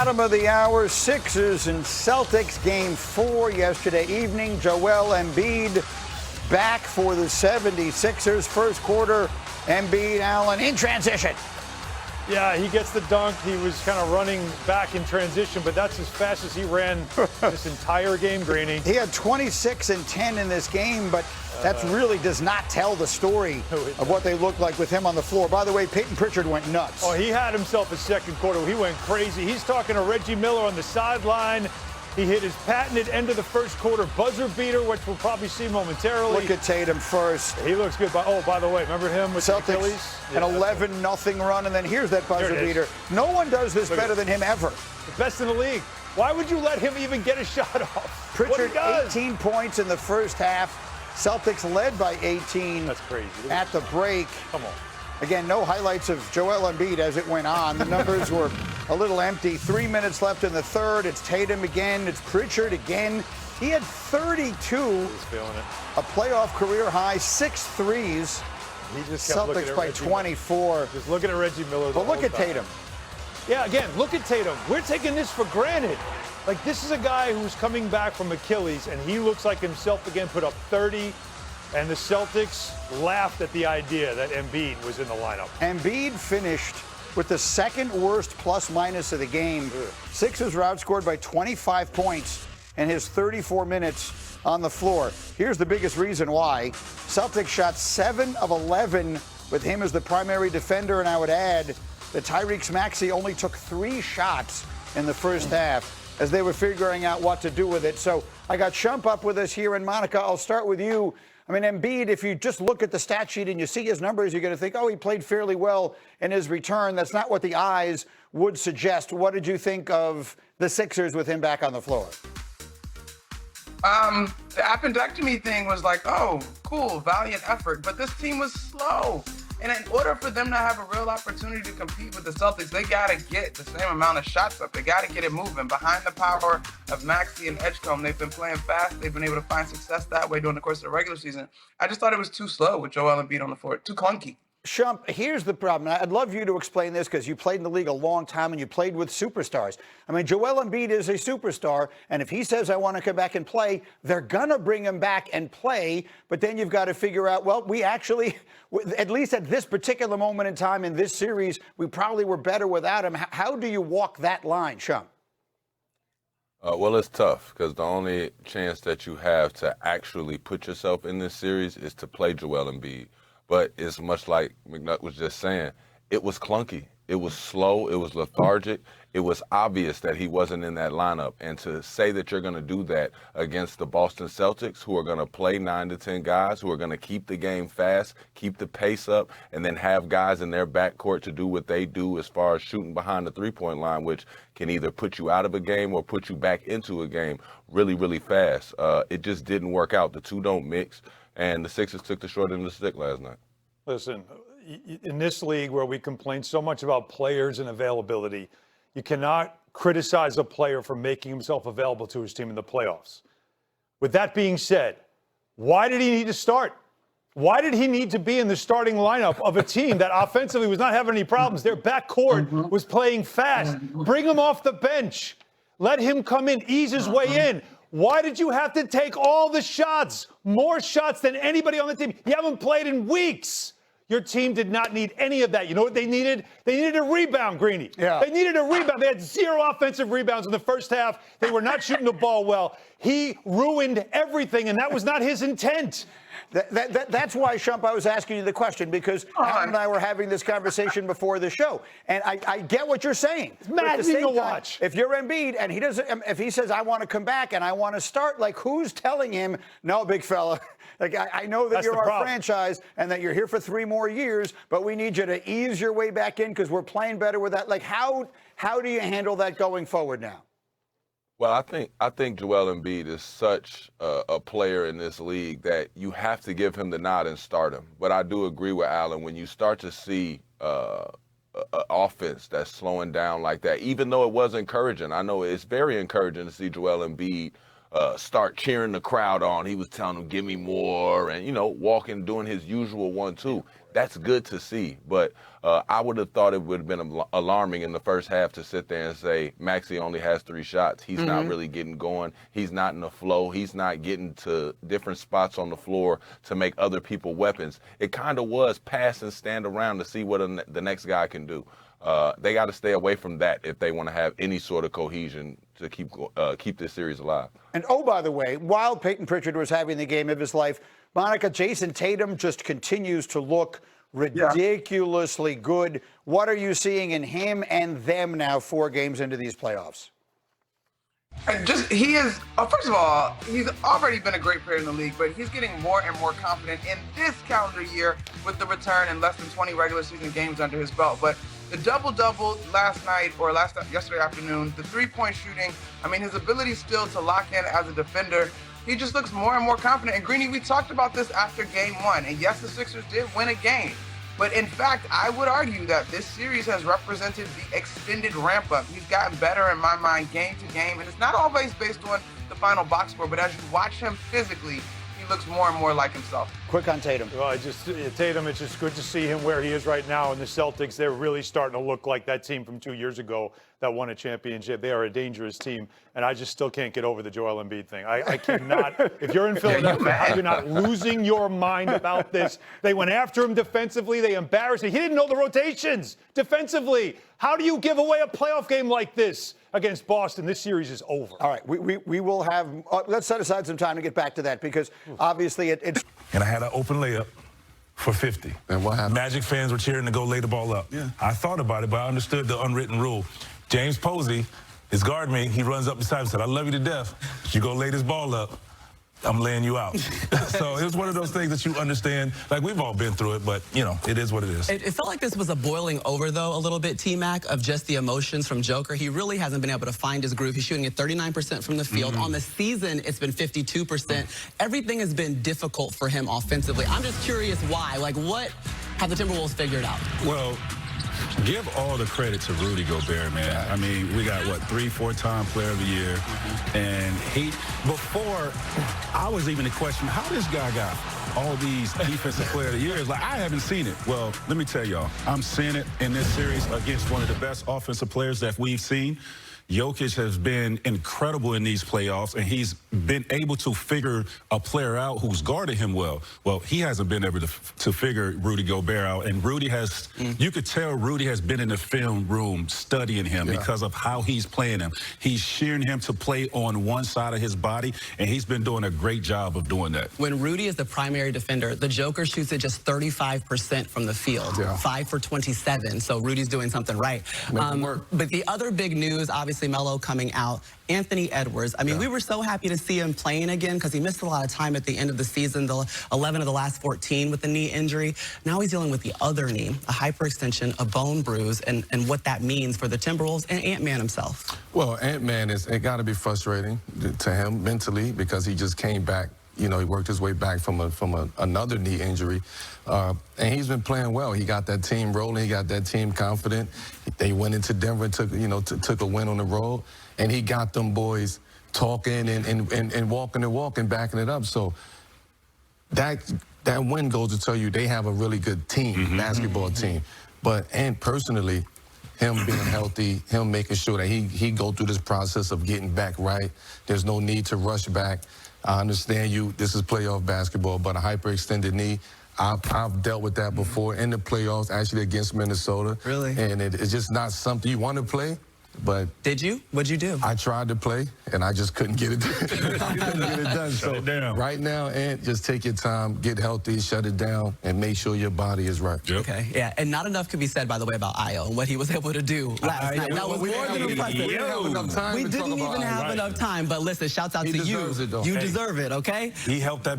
Bottom of the hour, Sixers and Celtics game 4 yesterday evening. Joel Embiid back for the 76ers. First quarter, Embiid, Allen in transition. Yeah, he gets the dunk. He was kind of running back in transition, but that's as fast as he ran this entire game, Greeny. He had 26 and 10 in this game, but that really does not tell the story of what they look like with him on the floor. By the way, Peyton Pritchard went nuts. Oh, he had himself a second quarter. He went crazy. He's talking to Reggie Miller on the sideline. He hit his patented end of the first quarter buzzer beater, which we'll probably see momentarily. Look at Tatum first. He looks good. By the way, remember him with Celtics, the Achilles? An 11-0 run, and then here's that buzzer beater. No one does this better than him ever. The best in the league. Why would you let him even get a shot off? Pritchard, 18 points in the first half. Celtics led by 18. That's crazy. At the break. Come on. Again, no highlights of Joel Embiid as it went on. The numbers were a little empty. 3 minutes left in the third. It's Tatum again. It's Pritchard again. He had 32. He's feeling it. A playoff career high, 6 threes. He just kept looking Celtics at by Reggie 24. Miller. Just looking at Reggie Miller. But look at Tatum. Yeah, again, look at Tatum. We're taking this for granted. Like, this is a guy who's coming back from Achilles, and he looks like himself again, put up 30. And the Celtics laughed at the idea that Embiid was in the lineup. Embiid finished with the second worst plus-minus of the game. Sixers were outscored by 25 points in his 34 minutes on the floor. Here's the biggest reason why. Celtics shot 7 of 11 with him as the primary defender, and I would add that Tyrese Maxey only took 3 shots in the first half as they were figuring out what to do with it. So I got Shump up with us here, and Monica, I'll start with you. I mean, Embiid, if you just look at the stat sheet and you see his numbers, you're going to think, oh, he played fairly well in his return. That's not what the eyes would suggest. What did you think of the Sixers with him back on the floor? The appendectomy thing was like, oh, cool, valiant effort. But this team was slow. And in order for them to have a real opportunity to compete with the Celtics, they got to get the same amount of shots up. They got to get it moving. Behind the power of Maxey and Edgecombe, they've been playing fast. They've been able to find success that way during the course of the regular season. I just thought it was too slow with Joel Embiid on the floor, too clunky. Shump, here's the problem. I'd love you to explain this because you played in the league a long time and you played with superstars. I mean, Joel Embiid is a superstar, and if he says, I want to come back and play, they're going to bring him back and play. But then you've got to figure out, well, we actually, at least at this particular moment in time in this series, we probably were better without him. How do you walk that line, Shump? Well, it's tough because the only chance that you have to actually put yourself in this series is to play Joel Embiid. But it's much like McNutt was just saying, it was clunky. It was slow. It was lethargic. It was obvious that he wasn't in that lineup. And to say that you're going to do that against the Boston Celtics, who are going to play 9 to 10 guys, who are going to keep the game fast, keep the pace up, and then have guys in their backcourt to do what they do as far as shooting behind the three-point line, which can either put you out of a game or put you back into a game really, really fast. It just didn't work out. The two don't mix. And the Sixers took the short end of the stick last night. Listen, in this league where we complain so much about players and availability, you cannot criticize a player for making himself available to his team in the playoffs. With that being said, why did he need to start? Why did he need to be in the starting lineup of a team that offensively was not having any problems? Their backcourt was playing fast. Bring him off the bench. Let him come in, ease his way in. Why did you have to take all the shots, more shots than anybody on the team? You haven't played in weeks. Your team did not need any of that. You know what they needed? They needed a rebound, Greeny. Yeah. They needed a rebound. They had 0 offensive rebounds in the first half. They were not shooting the ball well. He ruined everything, and that was not his intent. That's why, Shump, I was asking you the question, because Alan and I were having this conversation before the show, and I get what you're saying. It's maddening to watch. If you're Embiid and if he says, I want to come back and I want to start, like, who's telling him, no, big fella, like, I know that you're our franchise and that you're here for 3 more years, but we need you to ease your way back in because we're playing better with that. Like, how do you handle that going forward now? Well, I think Joel Embiid is such a player in this league that you have to give him the nod and start him. But I do agree with Allen, when you start to see an offense that's slowing down like that, even though it was encouraging. I know it's very encouraging to see Joel Embiid start cheering the crowd on. He was telling them, give me more, and, walking, doing his usual 1-2. That's good to see. But I would have thought it would have been alarming in the first half to sit there and say, Maxey only has 3 shots. He's not really getting going. He's not in the flow. He's not getting to different spots on the floor to make other people weapons. It kind of was pass and stand around to see what the next guy can do. They got to stay away from that if they want to have any sort of cohesion to keep this series alive. And oh, by the way, while Peyton Pritchard was having the game of his life, Monica, Jayson Tatum just continues to look ridiculously good. What are you seeing in him and them now 4 games into these playoffs? He is, first of all, he's already been a great player in the league, but he's getting more and more confident in this calendar year with the return and less than 20 regular season games under his belt. But the double-double last night or yesterday afternoon, the 3-point shooting, I mean, his ability still to lock in as a defender, he just looks more and more confident. And Greeny, we talked about this after game 1. And yes, the Sixers did win a game. But in fact, I would argue that this series has represented the extended ramp-up. He's gotten better in my mind game to game. And it's not always based on the final box score, but as you watch him physically, he looks more and more like himself. Quick on Tatum. Well, Tatum, it's just good to see him where he is right now. And the Celtics, they're really starting to look like that team from 2 years ago that won a championship. They are a dangerous team. And I just still can't get over the Joel Embiid thing. I cannot. If you're in Philadelphia, you're not losing your mind about this. They went after him defensively. They embarrassed him. He didn't know the rotations defensively. How do you give away a playoff game like this against Boston? This series is over. All right, we will have, let's set aside some time to get back to that because obviously it's. And I had an open layup for 50. And what happened? Magic fans were cheering to go lay the ball up. Yeah. I thought about it, but I understood the unwritten rule. James Posey, his guard mate, he runs up beside him and said, I love you to death. You go lay this ball up, I'm laying you out. So it was one of those things that you understand. Like, we've all been through it, but, it is what it is. It felt like this was a boiling over, though, a little bit, T-Mac, of just the emotions from Joker. He really hasn't been able to find his groove. He's shooting at 39% from the field. On the season, it's been 52%. Everything has been difficult for him offensively. I'm just curious why. Like, what have the Timberwolves figured out? Well, give all the credit to Rudy Gobert, man. I mean, we got, 3-4-time player of the year. And before I was even in question, how this guy got all these defensive player of the years. Like, I haven't seen it. Well, let me tell y'all, I'm seeing it in this series against one of the best offensive players that we've seen. Jokic has been incredible in these playoffs, and he's been able to figure a player out who's guarded him well. Well, he hasn't been able to figure Rudy Gobert out, and Rudy has, you could tell Rudy has been in the film room studying him because of how he's playing him. He's shearing him to play on one side of his body, and he's been doing a great job of doing that. When Rudy is the primary defender, the Joker shoots at just 35% from the field, 5 for 27, so Rudy's doing something right. But the other big news, obviously, Melo coming out, Anthony Edwards. I mean, we were so happy to see him playing again because he missed a lot of time at the end of the season, the 11 of the last 14 with the knee injury. Now he's dealing with the other knee, a hyperextension, a bone bruise, and what that means for the Timberwolves and Ant-Man himself. Well, Ant-Man, it got to be frustrating to him mentally because he just came back. He worked his way back from another knee injury, and he's been playing well. He got that team rolling. He got that team confident. They went into Denver and took a win on the road, and he got them boys talking and walking, backing it up. So that win goes to tell you they have a really good team, basketball team. And personally, him being healthy, him making sure that he go through this process of getting back right. There's no need to rush back. I understand this is playoff basketball, but a hyperextended knee, I've dealt with that before in the playoffs, actually against Minnesota. Really? And it's just not something you want to play, but... Did you? What'd you do? I tried to play, and I just couldn't get it done. Shut it down. Right now, Ant, just take your time, get healthy, shut it down, and make sure your body is right. Yep. Okay, yeah, and not enough could be said, by the way, about Ayo and what he was able to do last night. That was more than impressive. We didn't have enough time. We didn't even have enough time, but listen, shouts out to you. He deserves it, though. You deserve it, okay? He helped that